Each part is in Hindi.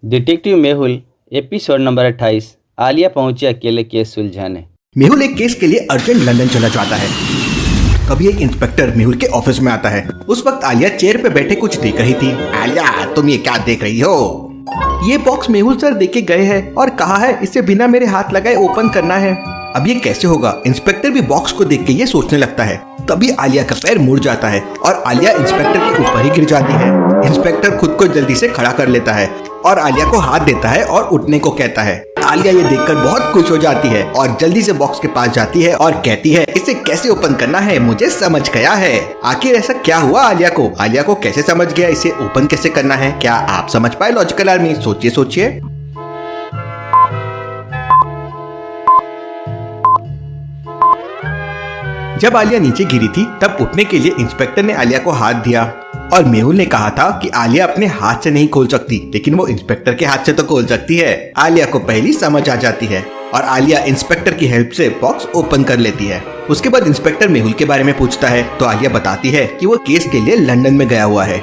Detective Mehul episode number 28। Alia पहुंची अकेले केस सुलझाने। मेहुल एक केस के लिए अर्जेंट लंदन चला जाता है। तभी एक इंस्पेक्टर मेहुल के ऑफिस में आता है। उस वक्त आलिया चेयर पे बैठे कुछ देख रही थी। आलिया, तुम ये क्या देख रही हो? ये बॉक्स मेहुल सर देके गए हैं और कहा है इसे बिना मेरे हाथ लगाए ओपन करना है। अब ये कैसे होगा? इंस्पेक्टर भी बॉक्स को देख के ये सोचने लगता है। तभी आलिया का पैर मुड़ जाता है और आलिया इंस्पेक्टर के ऊपर ही गिर जाती है। इंस्पेक्टर खुद को जल्दी से खड़ा कर लेता है और आलिया को हाथ देता है और उठने को कहता है। आलिया ये देखकर बहुत खुश हो जाती है और जल्दी से बॉक्स के पास जाती है और कहती है, इसे कैसे ओपन करना है मुझे समझ गया है। आखिर ऐसा क्या हुआ आलिया को कैसे समझ गया इसे ओपन कैसे करना है? क्या आप समझ पाए लॉजिकल आर्मी? सोचिए। जब आलिया नीचे गिरी थी तब उठने के लिए इंस्पेक्टर ने आलिया को हाथ दिया और मेहुल ने कहा था कि आलिया अपने हाथ से नहीं खोल सकती, लेकिन वो इंस्पेक्टर के हाथ से तो खोल सकती है। आलिया को पहली समझ आ जाती है और आलिया इंस्पेक्टर की हेल्प से बॉक्स ओपन कर लेती है। उसके बाद इंस्पेक्टर मेहुल के बारे में पूछता है तो आलिया बताती है कि वो केस के लिए लंदन में गया हुआ है।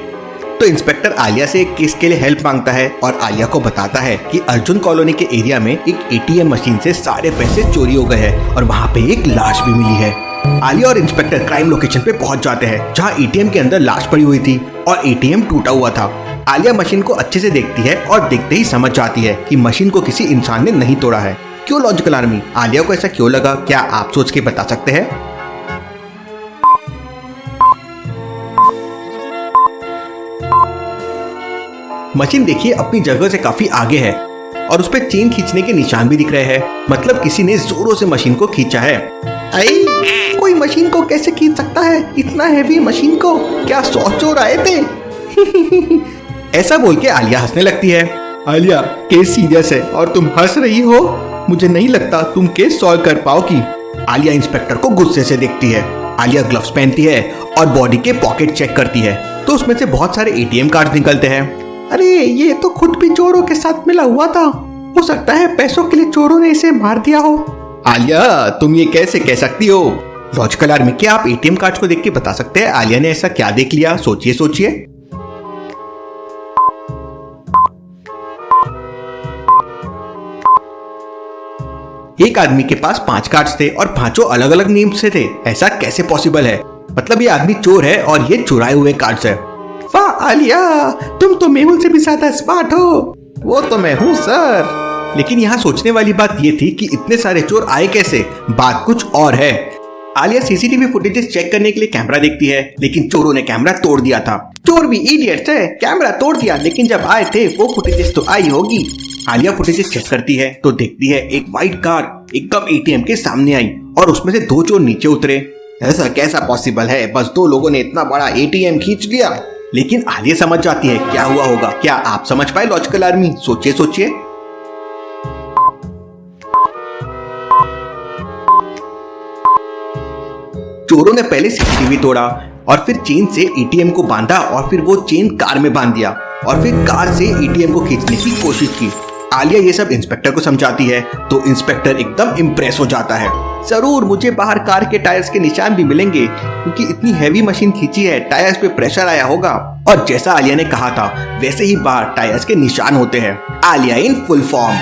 तो इंस्पेक्टर आलिया से एक केस के लिए हेल्प मांगता है और आलिया को बताता है कि अर्जुन कॉलोनी के एरिया में एक एटीएम मशीन से सारे पैसे चोरी हो गए हैं और वहाँ पे एक लाश भी मिली है। आलिया और इंस्पेक्टर क्राइम लोकेशन पे पहुंच जाते हैं जहां एटीएम के अंदर लाश पड़ी हुई थी और एटीएम टूटा हुआ था। आलिया मशीन को अच्छे से देखती है और देखते ही समझ जाती है कि मशीन को किसी इंसान ने नहीं तोड़ा है। क्यों लॉजिकल आर्मी? आलिया को ऐसा क्यों लगा? क्या आप सोच के बता सकते हैं? मशीन देखिए अपनी जगह से काफी आगे है और उस पर चेन खींचने के निशान भी दिख रहे हैं। मतलब किसी ने जोरों से मशीन को खींचा है। कोई मशीन को कैसे खींच सकता है? इतना हैवी मशीन को क्या 100 चोर आए थे? ऐसा बोल के आलिया हंसने लगती है। आलिया, केस सीरियस है और तुम हंस रही हो। मुझे नहीं लगता तुम केस सॉल्व कर पाओगी। आलिया इंस्पेक्टर को गुस्से से देखती है। आलिया ग्लव्स पहनती है और बॉडी के पॉकेट चेक करती है तो उसमें से बहुत सारे एटीएम कार्ड निकलते हैं। अरे ये तो खुद भी चोरों के साथ मिला हुआ था। हो सकता है पैसों के लिए चोरों ने इसे मार दिया हो। आलिया, तुम ये कैसे कह सकती हो? लॉजिकल आर्मी, क्या आप एटीएम कार्ड को देख के बता सकते हैं आलिया ने ऐसा क्या देख लिया? सोचिए। एक आदमी के पास 5 कार्ड्स थे और 5 अलग अलग नेम से थे। ऐसा कैसे पॉसिबल है? मतलब ये आदमी चोर है और ये चुराए हुए कार्ड्स है। वाह आलिया, तुम तो मेहुल से भी ज्यादा स्मार्ट हो। वो तो मैं हूँ सर। लेकिन यहाँ सोचने वाली बात ये थी कि इतने सारे चोर आए कैसे? बात कुछ और है। आलिया सीसीटीवी फुटेजेस चेक करने के लिए कैमरा देखती है, लेकिन चोरों ने कैमरा तोड़ दिया था। चोर भी इडियट्स है, कैमरा तोड़ दिया लेकिन जब आए थे वो फुटेजेस तो आई होगी। आलिया फुटेजेस चेक करती है तो देखती है एक व्हाइट कार एकदम एटीएम के सामने आई और उसमें से 2 चोर नीचे उतरे। ऐसा कैसा पॉसिबल है? बस 2 लोगों ने इतना बड़ा एटीएम खींच लिया। लेकिन आलिया समझ जाती है क्या हुआ होगा। क्या आप समझ पाए लॉजिकल आर्मी? सोचिए। चोरों ने पहले सीसीटीवी तोड़ा और फिर चेन से एटीएम को बांधा और फिर वो चेन कार में बांध दिया और फिर कार से एटीएम को खींचने की कोशिश की। आलिया ये सब इंस्पेक्टर को समझाती है तो इंस्पेक्टर एकदम इम्प्रेस हो जाता है। जरूर मुझे बाहर कार के टायर्स के निशान भी मिलेंगे क्योंकि इतनी हैवी मशीन खींची है, टायर्स पे प्रेशर आया होगा। और जैसा आलिया ने कहा था वैसे ही बाहर टायर्स के निशान होते हैं। Alia in full form.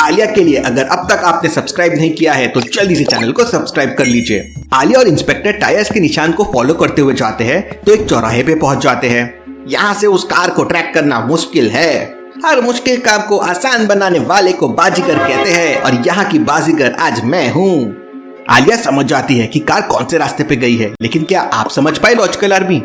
Alia के लिए अगर अब तक आपने सब्सक्राइब नहीं किया है तो जल्दी से चैनल को सब्सक्राइब कर लीजिए। आलिया और इंस्पेक्टर टायर्स के निशान को फॉलो करते हुए जाते हैं तो एक चौराहे पे पहुंच जाते हैं। यहाँ से उस कार को ट्रैक करना मुश्किल है। हर मुश्किल काम को आसान बनाने वाले को बाजीगर कहते हैं और यहाँ की बाजीगर आज मैं हूँ। आलिया समझ जाती है कि कार कौन से रास्ते पे गई है, लेकिन क्या आप समझ पाए लॉजिकल आर्मी?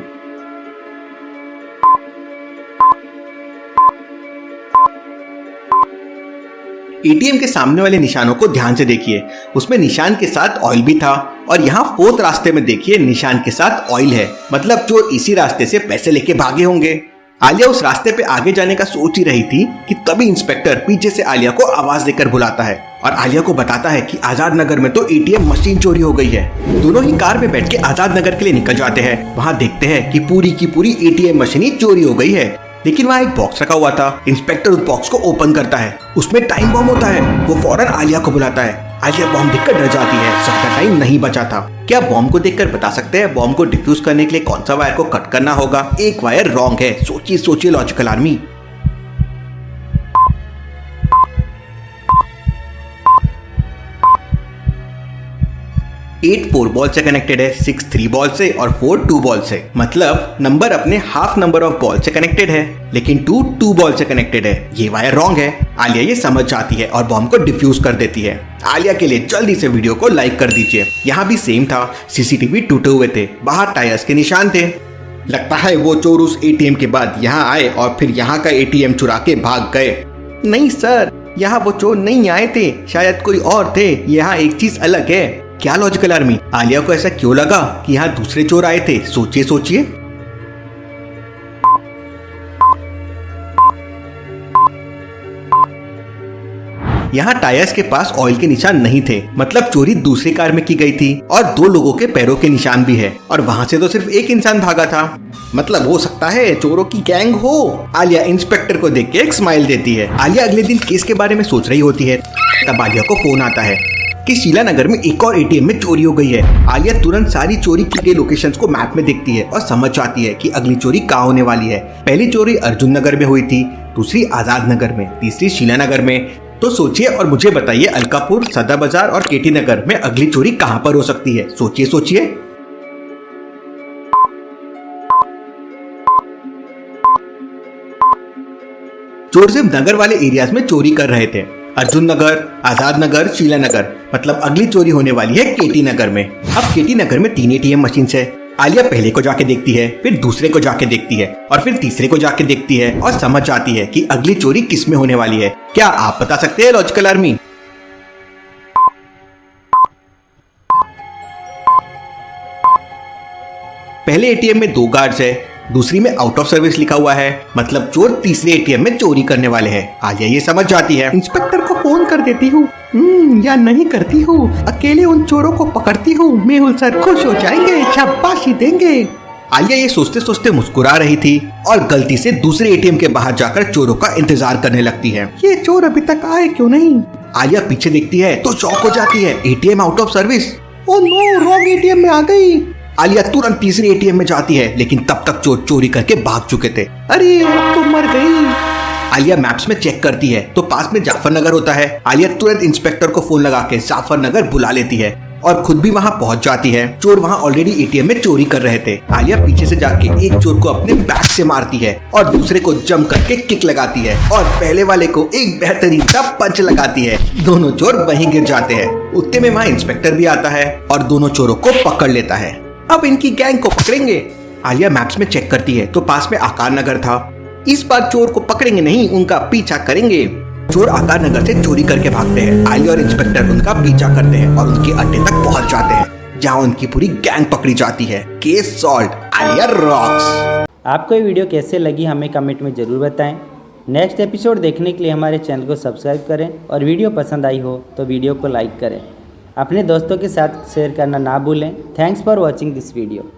एटीएम के सामने वाले निशानों को ध्यान से देखिए। उसमें निशान के साथ ऑयल भी था और यहाँ 4th रास्ते में देखिए निशान के साथ ऑयल है। मतलब चोर इसी रास्ते से पैसे लेके भागे होंगे। आलिया उस रास्ते पे आगे जाने का सोच ही रही थी कि तभी इंस्पेक्टर पीछे से आलिया को आवाज देकर बुलाता है और आलिया को बताता है कि आजाद नगर में तो एटीएम मशीन चोरी हो गई है। दोनों ही कार में बैठ के आजाद नगर के लिए निकल जाते हैं। वहाँ देखते हैं कि पूरी की पूरी एटीएम मशीन ही चोरी हो गई है, लेकिन वहाँ एक बॉक्स रखा हुआ था। इंस्पेक्टर उस बॉक्स को ओपन करता है, उसमें टाइम बम होता है। वो फौरन आलिया को बुलाता है। आलिया बॉम्ब देखकर डर जाती है, ज्यादा टाइम नहीं बचा था। क्या बॉम्ब को देखकर बता सकते हैं बॉम्ब को डिफ्यूज करने के लिए कौन सा वायर को कट करना होगा? एक वायर रॉन्ग है। सोचिए लॉजिकल आर्मी। 8 4 बॉल से कनेक्टेड है, 6 3 बॉल से और 4 2 बॉल से। मतलब नंबर अपने हाफ नंबर ऑफ बॉल से कनेक्टेड है, लेकिन 2 2 बॉल से कनेक्टेड है। ये वायर रॉन्ग है। आलिया ये समझ जाती है और बॉम्ब को डिफ्यूज कर देती है। आलिया के लिए जल्दी से वीडियो को लाइक कर दीजिए। यहाँ भी सेम था, सीसीटीवी टूटे हुए थे, बाहर टायर्स के निशान थे। लगता है वो चोर उस एटीएम के बाद यहाँ आए और फिर यहाँ का एटीएम चुरा के भाग गए। नहीं सर, यहाँ वो चोर नहीं आए थे, शायद कोई और थे। यहाँ एक चीज अलग है। क्या लॉजिकल आर्मी? आलिया को ऐसा क्यों लगा कि यहाँ दूसरे चोर आए थे? सोचिए सोचिए। यहाँ टायर्स के पास ऑयल के निशान नहीं थे, मतलब चोरी दूसरी कार में की गई थी और 2 लोगों के पैरों के निशान भी है और वहाँ से तो सिर्फ एक इंसान भागा था। मतलब हो सकता है चोरों की गैंग हो। आलिया इंस्पेक्टर को देख के एक स्माइल देती है। आलिया अगले दिन केस के बारे में सोच रही होती है, तब आलिया को फोन आता है कि शीला नगर में एक और एटीएम में चोरी हो गई है। आलिया तुरंत सारी चोरी की गई लोकेशंस को मैप में देखती है और समझ जाती है कि अगली चोरी कहाँ होने वाली है। पहली चोरी अर्जुन नगर में हुई थी, दूसरी आजाद नगर में, तीसरी शीला नगर में। तो सोचिए और मुझे बताइए, अलकापुर, सदर बाजार और केटी नगर में अगली चोरी कहाँ पर हो सकती है? सोचिए सोचिए। चोर सिर्फ नगर वाले एरियाज में चोरी कर रहे थे। अर्जुन नगर, आजाद नगर, शीला नगर, मतलब अगली चोरी होने वाली है केटी नगर में। अब केटी नगर में 3 एटीएम मशीन है। आलिया पहले को जाके देखती है, फिर दूसरे को जाके देखती है और फिर तीसरे को जाके देखती है और समझ जाती है कि अगली चोरी किस में होने वाली है। क्या आप बता सकते हैं लॉजिकल आर्मी? पहले एटीएम में 2 गार्ड्स है, दूसरी में आउट ऑफ सर्विस लिखा हुआ है, मतलब चोर तीसरे एटीएम में चोरी करने वाले हैं। आलिया ये समझ जाती है। इंस्पेक्टर को फोन कर देती हूँ या नहीं करती हूँ, अकेले उन चोरों को पकड़ती हूँ, मेहुल सर खुश हो जाएंगे, शाबाशी देंगे। आलिया ये सोचते सोचते मुस्कुरा रही थी और गलती से दूसरे एटीएम के बाहर जाकर चोरों का इंतजार करने लगती है। ये चोर अभी तक आए क्यों नहीं? आलिया पीछे देखती है तो शॉक हो जाती है, ATM out of service. Oh no, wrong ATM में आ गई। आलिया तुरंत तीसरे एटीएम में जाती है, लेकिन तब तक चोर चोरी करके भाग चुके थे। अरे अब तो मर गई। आलिया मैप्स में चेक करती है तो पास में जाफर नगर होता है। आलिया तुरंत इंस्पेक्टर को फोन लगा के जाफर नगर बुला लेती है और खुद भी वहाँ पहुँच जाती है। चोर वहाँ ऑलरेडी एटीएम में चोरी कर रहे थे। आलिया पीछे से जाके एक चोर को अपने बैक से मारती है और दूसरे को जम करके किक लगाती है और पहले वाले को एक बेहतरीन सा पंच लगाती है। दोनों चोर वहीं गिर जाते हैं। उतने में वहाँ इंस्पेक्टर भी आता है और दोनों चोरों को पकड़ लेता है। अब इनकी गैंग को पकड़ेंगे। आलिया मैप्स में चेक करती है तो पास में आकार नगर था। इस बार चोर को पकड़ेंगे नहीं, उनका पीछा करेंगे। चोर आकार नगर से चोरी करके भागते हैं। आलिया और इंस्पेक्टर उनका पीछा करते हैं और उनके अड्डे तक पहुंच जाते हैं, जहां उनकी पूरी गैंग पकड़ी जाती है। Case solve, Alia rocks. आपको ये वीडियो कैसे लगी हमें कमेंट में ज़रूर बताएं। नेक्स्ट एपिसोड देखने के लिए हमारे चैनल को सब्सक्राइब करें और वीडियो पसंद आई हो तो वीडियो को लाइक करें। अपने दोस्तों के साथ शेयर करना ना भूलें। Thanks for watching this video.